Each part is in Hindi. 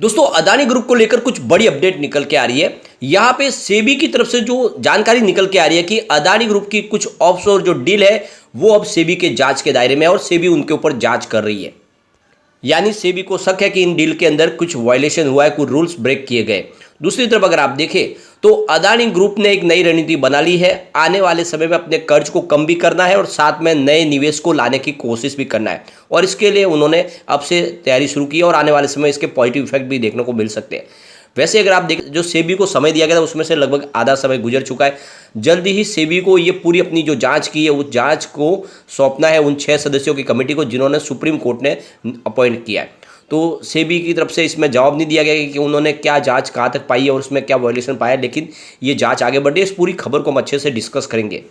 दोस्तों अदानी ग्रुप को लेकर कुछ बड़ी अपडेट निकल के आ रही है। यहाँ पे सेबी की तरफ से जो जानकारी निकल के आ रही है कि अदानी ग्रुप की कुछ ऑफशोर जो डील है वो अब सेबी के जांच के दायरे में है और सेबी उनके ऊपर जांच कर रही है। यानी सेबी को शक है कि इन डील के अंदर कुछ वायलेशन हुआ है, कुछ रूल्स ब्रेक किए गए। दूसरी तरफ अगर आप देखें तो अदानी ग्रुप ने एक नई रणनीति बना ली है। आने वाले समय में अपने कर्ज को कम भी करना है और साथ में नए निवेश को लाने की कोशिश भी करना है और इसके लिए उन्होंने अब से तैयारी शुरू की है और आने वाले समय इसके पॉजिटिव इफेक्ट भी देखने को मिल सकते हैं। वैसे अगर आप देखें जो सेबी को समय दिया गया था उसमें से लगभग आधा समय गुजर चुका है। जल्दी ही सेबी को ये पूरी अपनी जो जांच की है उस जांच को सौंपना है उन 6 सदस्यों की कमेटी को जिन्होंने सुप्रीम कोर्ट ने अपॉइंट किया है। तो सेबी की तरफ से इसमें जवाब नहीं दिया गया कि उन्होंने क्या जांच कहाँ तक पाई है और उसमें क्या वायलेशन पाया है, लेकिन ये जांच आगे बढ़ रही है। इस पूरी खबर को हम अच्छे से डिस्कस करेंगे।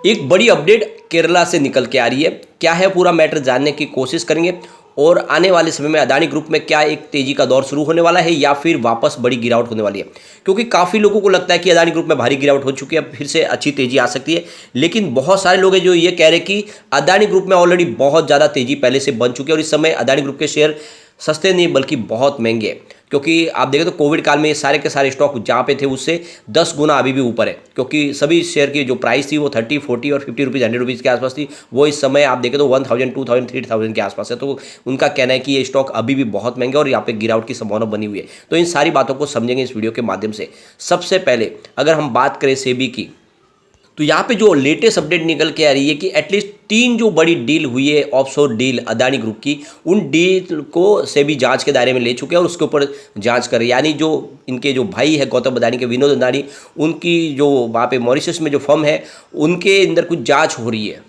एक बड़ी अपडेट केरला से निकल के आ रही है। क्या है पूरा मैटर जानने की कोशिश करेंगे और आने वाले समय में अदानी ग्रुप में क्या एक तेजी का दौर शुरू होने वाला है या फिर वापस बड़ी गिरावट होने वाली है, क्योंकि काफ़ी लोगों को लगता है कि अदानी ग्रुप में भारी गिरावट हो चुकी है, अब फिर से अच्छी तेजी आ सकती है। लेकिन बहुत सारे लोग हैं जो ये कह रहे हैं कि अदानी ग्रुप में ऑलरेडी बहुत ज़्यादा तेजी पहले से बन चुकी है और इस समय अदानी ग्रुप के शेयर सस्ते नहीं बल्कि बहुत महंगे हैं। क्योंकि आप देखें तो कोविड काल में ये सारे के सारे स्टॉक जहाँ पे थे उससे 10 गुना अभी भी ऊपर है, क्योंकि सभी शेयर की जो प्राइस थी वो 30, 40 और 50 रुपीज़, 100 रुपीज़ के आसपास थी। वो इस समय आप देखें तो 1000, 2000, 3000 के आसपास है। तो उनका कहना है कि ये स्टॉक अभी भी बहुत महंगे और यहाँ पे गिरावट की संभावना बनी हुई है। तो इन सारी बातों को समझेंगे इस वीडियो के माध्यम से। सबसे पहले अगर हम बात करें सेबी की, तो यहाँ पे जो लेटेस्ट अपडेट निकल के आ रही है कि एटलीस्ट 3 जो बड़ी डील हुई है ऑफशोर डील अदानी ग्रुप की, उन डील को सेबी जांच के दायरे में ले चुके हैं और उसके ऊपर जांच कर रहे हैं। यानी जो इनके जो भाई है गौतम अदानी के, विनोद अदानी, उनकी जो वहाँ पे मॉरिशस में जो फर्म है उनके अंदर कुछ जाँच हो रही है।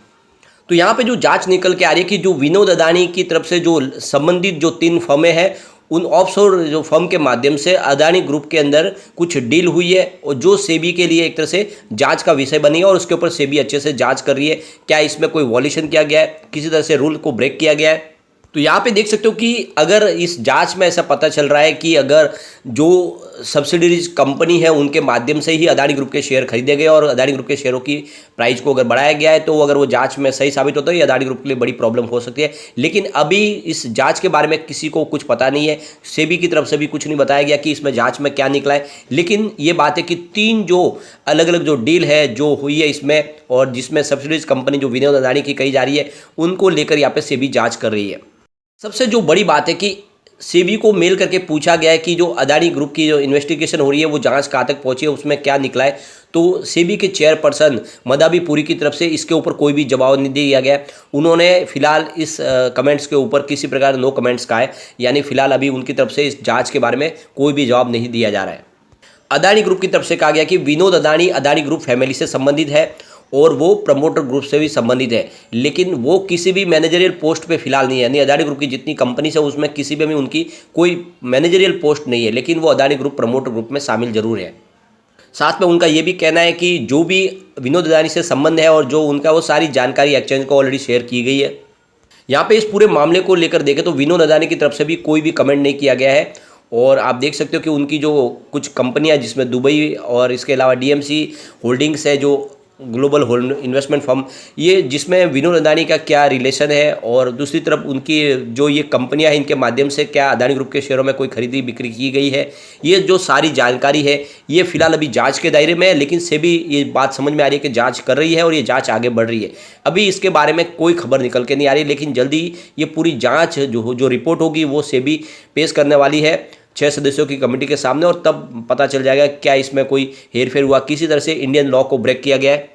तो यहाँ पे जो जांच निकल के आ रही है कि जो विनोद अदानी की तरफ से जो संबंधित जो 3 फर्में हैं उन ऑफशोर जो फर्म के माध्यम से अदानी ग्रुप के अंदर कुछ डील हुई है और जो सेबी के लिए एक तरह से जांच का विषय बनी है और उसके ऊपर सेबी अच्छे से जांच कर रही है। क्या इसमें कोई वॉल्यूशन किया गया है, किसी तरह से रूल को ब्रेक किया गया है। तो यहाँ पे देख सकते हो कि अगर इस जांच में ऐसा पता चल रहा है कि अगर जो सब्सिडरीज कंपनी है उनके माध्यम से ही अदानी ग्रुप के शेयर खरीदे गए और अदानी ग्रुप के शेयरों की प्राइस को अगर बढ़ाया गया है, तो अगर वो जांच में सही साबित होता है ये अदानी ग्रुप के लिए बड़ी प्रॉब्लम हो सकती है। लेकिन अभी इस जांच के बारे में किसी को कुछ पता नहीं है, सेबी की तरफ से भी कुछ नहीं बताया गया कि इसमें जांच में क्या निकला है। लेकिन ये बात है कि 3 जो अलग अलग जो डील है जो हुई है इसमें और जिसमें सब्सिडरीज कंपनी जो विनोद अदानी की कही जा रही है उनको लेकर यहाँ पे सेबी जाँच कर रही है। सबसे जो बड़ी बात है कि सेबी को मेल करके पूछा गया है कि जो अदानी ग्रुप की जो इन्वेस्टिगेशन हो रही है वो जांच कहाँ तक पहुंची है, उसमें क्या निकला है। तो सेबी के चेयरपर्सन मदाबी पुरी की तरफ से इसके ऊपर कोई भी जवाब नहीं दिया गया। उन्होंने फिलहाल इस कमेंट्स के ऊपर किसी प्रकार नो कमेंट्स कहा है, यानी फिलहाल अभी उनकी तरफ से इस जाँच के बारे में कोई भी जवाब नहीं दिया जा रहा है। अदानी ग्रुप की तरफ से कहा गया कि विनोद अदानी अदानी ग्रुप फैमिली से संबंधित है और वो प्रमोटर ग्रुप से भी संबंधित है, लेकिन वो किसी भी मैनेजरियल पोस्ट पे फिलहाल नहीं है। यानी अदानी ग्रुप की जितनी कंपनीज है उसमें किसी भी उनकी कोई मैनेजरियल पोस्ट नहीं है, लेकिन वो अदानी ग्रुप प्रमोटर ग्रुप में शामिल जरूर है। साथ में उनका ये भी कहना है कि जो भी विनोद अदानी से संबंध है और जो उनका वो सारी जानकारी एक्सचेंज को ऑलरेडी शेयर की गई है। यहाँ पे इस पूरे मामले को लेकर देखें तो विनोद अदानी की तरफ से भी कोई भी कमेंट नहीं किया गया है और आप देख सकते हो कि उनकी जो कुछ कंपनियां जिसमें दुबई और इसके अलावा डीएमसी होल्डिंग्स है जो ग्लोबल इन्वेस्टमेंट फर्म, ये जिसमें विनोद अदानी का क्या रिलेशन है और दूसरी तरफ उनकी जो ये कंपनियां हैं इनके माध्यम से क्या अदानी ग्रुप के शेयरों में कोई खरीदी बिक्री की गई है, ये जो सारी जानकारी है ये फिलहाल अभी जांच के दायरे में है। लेकिन सेबी ये बात समझ में आ रही है कि जांच कर रही है और ये जांच आगे बढ़ रही है। अभी इसके बारे में कोई खबर निकल के नहीं आ रही, लेकिन जल्दी ये पूरी जाँच जो रिपोर्ट होगी वो सेबी पेश करने वाली है 6 सदस्यों की कमेटी के सामने और तब पता चल जाएगा क्या इसमें कोई हेरफेर हुआ, किसी तरह से इंडियन लॉ को ब्रेक किया गया है।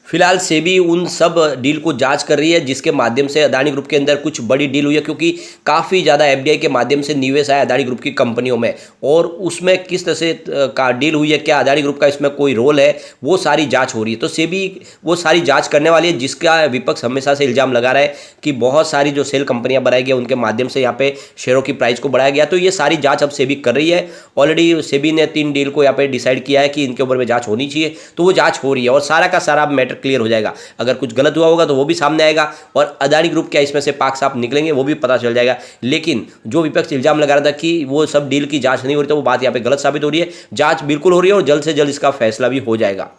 फिलहाल सेबी उन सब डील को जांच कर रही है जिसके माध्यम से अदानी ग्रुप के अंदर कुछ बड़ी डील हुई है, क्योंकि काफ़ी ज़्यादा एफडीआई के माध्यम से निवेश आया अदानी ग्रुप की कंपनियों में और उसमें किस तरह से का डील हुई है, क्या अदानी ग्रुप का इसमें कोई रोल है, वो सारी जांच हो रही है। तो सेबी वो सारी जांच करने वाली है, जिसका विपक्ष हमेशा से इल्ज़ाम लगा रहा है कि बहुत सारी जो सेल कंपनियाँ बनाई गई उनके माध्यम से यहाँ पे शेयरों की प्राइस को बढ़ाया गया। तो ये सारी जाँच अब सेबी कर रही है। ऑलरेडी सेबी ने 3 डील को यहाँ पे डिसाइड किया है कि इनके ऊपर में जाँच होनी चाहिए, तो वो जाँच हो रही है और सारा का सारा मैटर क्लियर हो जाएगा। अगर कुछ गलत हुआ होगा तो वो भी सामने आएगा और अदानी ग्रुप क्या इसमें से पाक साफ निकलेंगे वो भी पता चल जाएगा। लेकिन जो विपक्ष इल्जाम लगा रहा था कि वो सब डील की जांच नहीं हो रही, तो वो बात यहाँ पे गलत साबित हो रही है। जांच बिल्कुल हो रही है और जल्द से जल्द इसका फैसला भी हो जाएगा।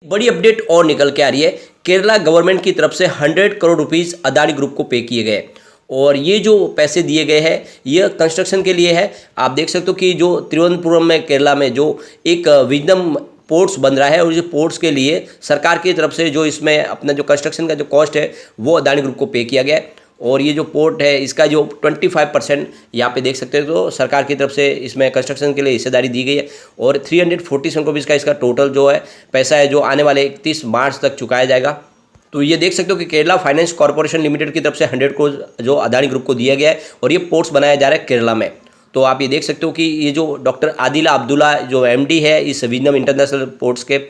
बड़ी अपडेट और निकल के आ रही है, केरला गवर्नमेंट की तरफ से 100 करोड़ रुपीस अदानी ग्रुप को पे किए गए और ये जो पैसे दिए गए हैं ये कंस्ट्रक्शन के लिए है। आप देख सकते हो कि जो तिरुवनंतपुरम में केरला में जो एक विजडम पोर्ट्स बन रहा है और ये पोर्ट्स के लिए सरकार की तरफ से जो इसमें अपना जो कंस्ट्रक्शन का जो कॉस्ट है वो अदानी ग्रुप को पे किया गया है। और ये जो पोर्ट है इसका जो 25% यहाँ पे देख सकते हो तो सरकार की तरफ से इसमें कंस्ट्रक्शन के लिए हिस्सेदारी दी गई है। और 347 करोड़ का इसका टोटल जो है पैसा है जो आने वाले 31 मार्च तक चुकाया जाएगा। तो ये देख सकते हो कि केरला फाइनेंस कॉर्पोरेशन लिमिटेड की तरफ से 100 करोड़ जो अदानी ग्रुप को दिया गया है और ये पोर्ट्स बनाया जा रहा है केरला में। तो आप ये देख सकते हो कि ये जो डॉक्टर आदिला अब्दुल्ला जो MD है इस विजडम इंटरनेशनल पोर्ट्स के,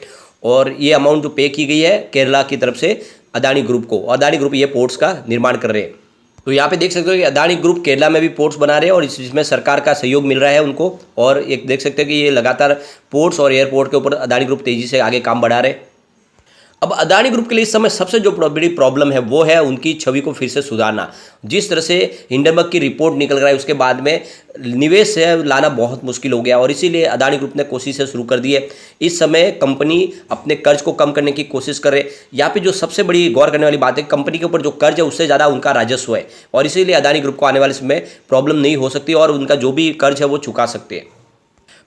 और ये अमाउंट जो पे की गई है केरला की तरफ से अदानी ग्रुप को, अदानी ग्रुप ये पोर्ट्स का निर्माण कर रहे हैं। तो यहाँ पे देख सकते हो कि अदानी ग्रुप केरला में भी पोर्ट्स बना रहे हैं और इसमें सरकार का सहयोग मिल रहा है उनको। और एक देख सकते हो कि ये लगातार पोर्ट्स और एयरपोर्ट के ऊपर अदानी ग्रुप तेजी से आगे काम बढ़ा रहे हैं। अब अदानी ग्रुप के लिए इस समय सबसे जो बड़ी प्रॉब्लम है वो है उनकी छवि को फिर से सुधारना। जिस तरह से हिंडनबर्ग की रिपोर्ट निकल रहा है उसके बाद में निवेश से लाना बहुत मुश्किल हो गया और इसीलिए अदानी ग्रुप ने कोशिशें शुरू कर दी है। इस समय कंपनी अपने कर्ज को कम करने की कोशिश कर रहे। यहाँ पे जो सबसे बड़ी गौर करने वाली बात है, कंपनी के ऊपर जो कर्ज है उससे ज़्यादा उनका राजस्व है और इसीलिए अदानी ग्रुप को आने वाले समय प्रॉब्लम नहीं हो सकती और उनका जो भी कर्ज है वो चुका सकते हैं।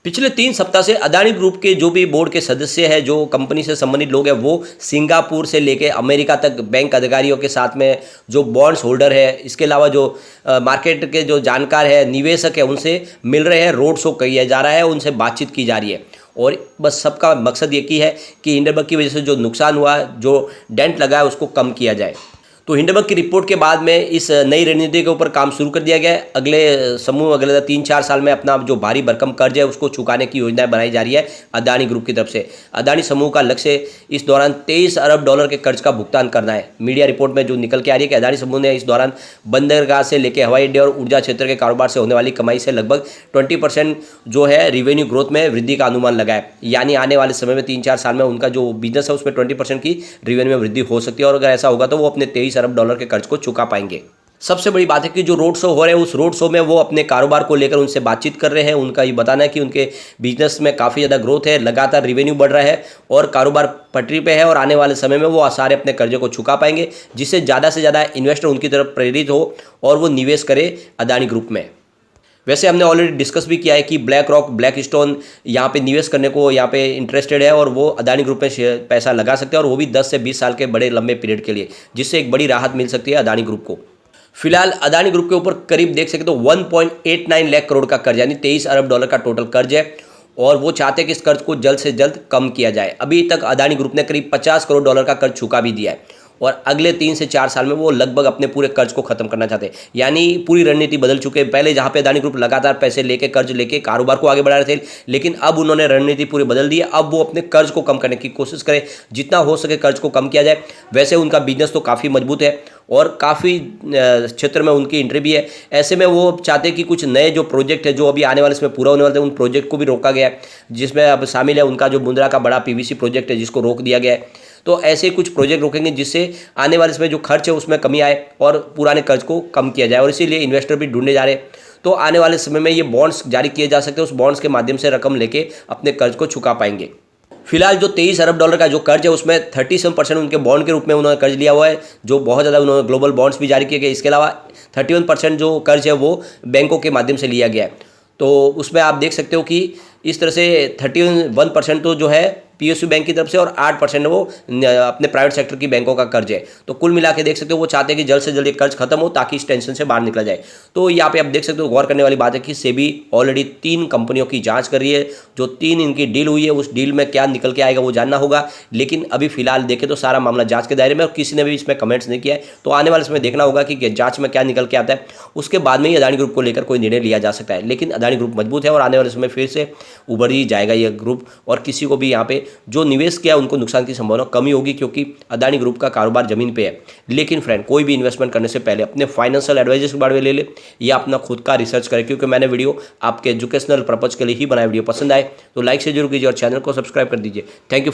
पिछले 3 सप्ताह से अदानी ग्रुप के जो भी बोर्ड के सदस्य हैं, जो कंपनी से संबंधित लोग हैं, वो सिंगापुर से लेके अमेरिका तक बैंक अधिकारियों के साथ में जो बॉन्ड्स होल्डर है, इसके अलावा जो मार्केट के जो जानकार है, निवेशक है, उनसे मिल रहे हैं, रोड शो किया जा रहा है, उनसे बातचीत की जा रही है। और बस सबका मकसद ये है कि हिंडनबर्ग की वजह से जो नुकसान हुआ, जो डेंट लगा है, उसको कम किया जाए। तो हिंडनबर्ग की रिपोर्ट के बाद में इस नई रणनीति के ऊपर काम शुरू कर दिया गया है। अगले 3-4 साल में अपना जो भारी भरकम कर्ज है उसको चुकाने की योजना बनाई जा रही है अदानी ग्रुप की तरफ से। अदानी समूह का लक्ष्य इस दौरान $23 अरब के कर्ज का भुगतान करना है। मीडिया रिपोर्ट में जो निकल के आ रही है कि अदानी समूह ने इस दौरान बंदरगाह से लेकर हवाई अड्डे और ऊर्जा क्षेत्र के कारोबार से होने वाली कमाई से लगभग 20% जो है रिवेन्यू ग्रोथ में वृद्धि का अनुमान लगाया है। यानी आने वाले समय में 3-4 साल में उनका जो बिजनेस है उसमें 20% की रिवेन्यू में वृद्धि हो सकती है और अगर ऐसा होगा तो वो अपने $23 अरब के कर्ज को चुका पाएंगे। सबसे बड़ी बात है कि जो रोड शो हो रहे हैं उस रोड शो में वो अपने कारोबार को लेकर उनसे बातचीत कर रहे हैं। उनका ये बताना है कि उनके बिजनेस में काफ़ी ज़्यादा ग्रोथ है, लगातार रिवेन्यू बढ़ रहा है और कारोबार पटरी पे है और आने वाले समय में वो सारे अपने कर्जे को चुका पाएंगे, जिससे ज़्यादा से ज़्यादा इन्वेस्टर उनकी तरफ प्रेरित हो और वो निवेश करे अदानी ग्रुप में। वैसे हमने ऑलरेडी डिस्कस भी किया है कि ब्लैक रॉक, ब्लैकस्टोन यहाँ पे निवेश करने को यहाँ पे इंटरेस्टेड है और वो अदानी ग्रुप में पैसा लगा सकते हैं और वो भी 10 से 20 साल के बड़े लंबे पीरियड के लिए, जिससे एक बड़ी राहत मिल सकती है अदानी ग्रुप को। फिलहाल अदानी ग्रुप के ऊपर करीब देख सकते हो 1.89 लाख करोड़ का कर्ज यानी $23 अरब का टोटल कर्ज है और वो चाहते हैं कि इस कर्ज को जल्द से जल्द कम किया जाए। अभी तक अदानी ग्रुप ने करीब $50 करोड़ का कर्ज चुका भी दिया है और अगले 3 से 4 साल में वो लगभग अपने पूरे कर्ज को खत्म करना चाहते हैं। यानी पूरी रणनीति बदल चुके हैं। पहले जहां पे अदानी ग्रुप लगातार पैसे लेके, कर्ज लेके कारोबार को आगे बढ़ा रहे थे, लेकिन अब उन्होंने रणनीति पूरी बदल दी है। अब वो अपने कर्ज को कम करने की कोशिश करें, जितना हो सके कर्ज को कम किया जाए। वैसे उनका बिजनेस तो काफ़ी मजबूत है और काफ़ी क्षेत्र में उनकी एंट्री भी है। ऐसे में वो चाहते हैं कि कुछ नए जो प्रोजेक्ट है जो अभी आने वाले इसमें पूरा होने वाले थे, उन प्रोजेक्ट को भी रोका गया है, जिसमें अब शामिल है उनका जो मुंद्रा का बड़ा PVC प्रोजेक्ट है जिसको रोक दिया गया है। तो ऐसे कुछ प्रोजेक्ट रोकेंगे जिससे आने वाले इसमें जो खर्च है उसमें कमी आए और पुराने कर्ज को कम किया जाए और इसीलिए इन्वेस्टर भी ढूंढने जा रहे हैं। तो आने वाले समय में ये बॉन्ड्स जारी किए जा सकते हैं, उस बॉन्ड्स के माध्यम से रकम लेके अपने कर्ज को चुका पाएंगे। फिलहाल जो $23 अरब का जो कर्ज है उसमें 37% उनके बॉन्ड के रूप में उन्होंने कर्ज लिया हुआ है, जो बहुत ज़्यादा उन्होंने ग्लोबल बॉन्ड्स भी जारी किए गए। इसके अलावा 31% जो कर्ज है वो बैंकों के माध्यम से लिया गया है। तो उसमें आप देख सकते हो कि इस तरह से 31% तो जो है PSU बैंक की तरफ से और 8% वो अपने प्राइवेट सेक्टर की बैंकों का कर्ज है। तो कुल मिला के देख सकते हो वो चाहते हैं कि जल्द से जल्द कर्ज खत्म हो ताकि इस टेंशन से बाहर निकला जाए। तो यहाँ पे आप देख सकते हो गौर करने वाली बात है कि सेबी ऑलरेडी 3 कंपनियों की जांच कर रही है। जो 3 इनकी डील हुई है उस डील में क्या निकल के आएगा वो जानना होगा, लेकिन अभी फिलहाल देखें तो सारा मामला जाँच के दायरे में और किसी ने भी इसमें कमेंट्स नहीं किया है। तो आने वाले समय देखना होगा कि जाँच में क्या निकल के आता है, उसके बाद में ही अदानी ग्रुप को लेकर कोई निर्णय लिया जा सकता है। लेकिन अदानी ग्रुप मजबूत है और आने वाले समय फिर से उभर ही जाएगा ये ग्रुप और किसी को भी यहाँ पे जो निवेश किया उनको नुकसान की संभावना कमी होगी, क्योंकि अदानी ग्रुप का कारोबार जमीन पे है। लेकिन फ्रेंड, कोई भी इन्वेस्टमेंट करने से पहले अपने फाइनेंशियल एडवाइजर्स के बारे में ले ले या अपना खुद का रिसर्च करें, क्योंकि मैंने वीडियो आपके एजुकेशनल पर्पज के लिए ही बनाया। वीडियो पसंद आए तो लाइक से जरूर कीजिए और चैनल को सब्सक्राइब कर दीजिए। Thank you.